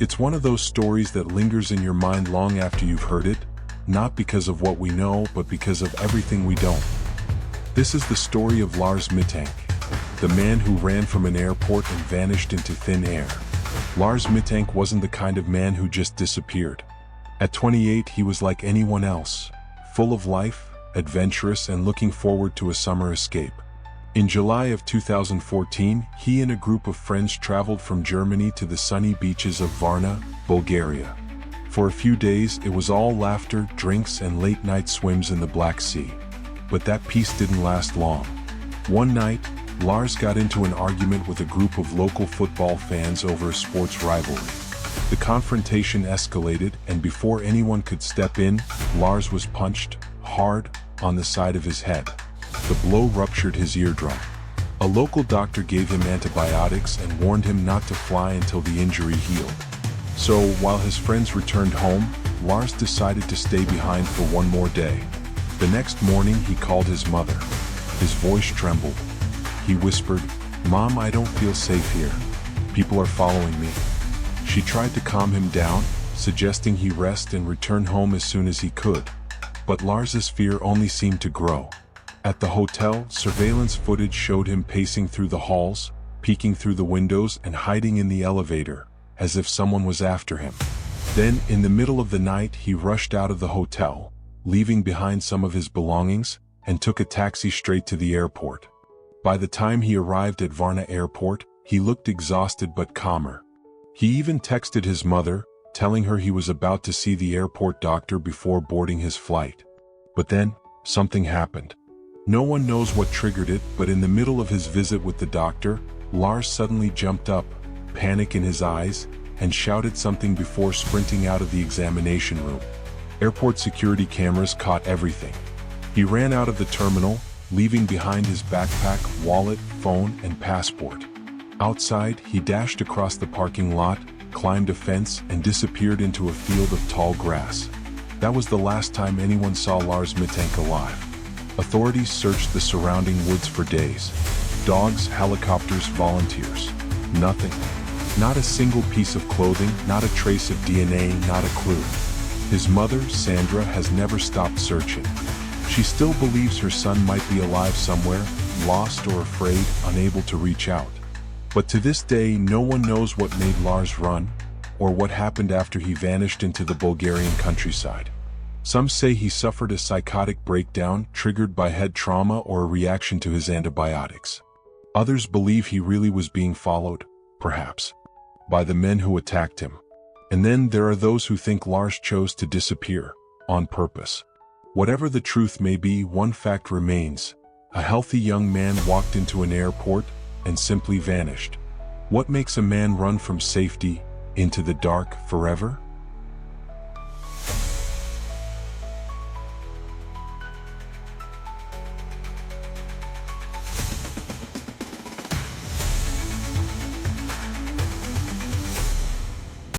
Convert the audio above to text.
It's one of those stories that lingers in your mind long after you've heard it, not because of what we know, but because of everything we don't. This is the story of Lars Mittank, the man who ran from an airport and vanished into thin air. Lars Mittank wasn't the kind of man who just disappeared. At 28, he was like anyone else, full of life, adventurous, and looking forward to a summer escape. In July of 2014, he and a group of friends traveled from Germany to the sunny beaches of Varna, Bulgaria. For a few days, it was all laughter, drinks, and late-night swims in the Black Sea. But that peace didn't last long. One night, Lars got into an argument with a group of local football fans over a sports rivalry. The confrontation escalated, and before anyone could step in, Lars was punched, hard, on the side of his head. The blow ruptured his eardrum. A local doctor gave him antibiotics and warned him not to fly until the injury healed. So, while his friends returned home, Lars decided to stay behind for one more day. The next morning, he called his mother. His voice trembled. He whispered, "Mom, I don't feel safe here. People are following me." She tried to calm him down, suggesting he rest and return home as soon as he could. But Lars's fear only seemed to grow. At the hotel, surveillance footage showed him pacing through the halls, peeking through the windows, and hiding in the elevator, as if someone was after him. Then, in the middle of the night, he rushed out of the hotel, leaving behind some of his belongings, and took a taxi straight to the airport. By the time he arrived at Varna Airport, he looked exhausted but calmer. He even texted his mother, telling her he was about to see the airport doctor before boarding his flight. But then, something happened. No one knows what triggered it, but in the middle of his visit with the doctor, Lars suddenly jumped up, panic in his eyes, and shouted something before sprinting out of the examination room. Airport security cameras caught everything. He ran out of the terminal, leaving behind his backpack, wallet, phone, and passport. Outside, he dashed across the parking lot, climbed a fence, and disappeared into a field of tall grass. That was the last time anyone saw Lars Mittank alive. Authorities searched the surrounding woods for days. Dogs, helicopters, volunteers. Nothing. Not a single piece of clothing, not a trace of DNA, not a clue. His mother, Sandra, has never stopped searching. She still believes her son might be alive somewhere, lost or afraid, unable to reach out. But to this day, no one knows what made Lars run, or what happened after he vanished into the Bulgarian countryside. Some say he suffered a psychotic breakdown triggered by head trauma or a reaction to his antibiotics. Others believe he really was being followed, perhaps, by the men who attacked him. And then there are those who think Lars chose to disappear, on purpose. Whatever the truth may be, one fact remains. A healthy young man walked into an airport and simply vanished. What makes a man run from safety into the dark forever?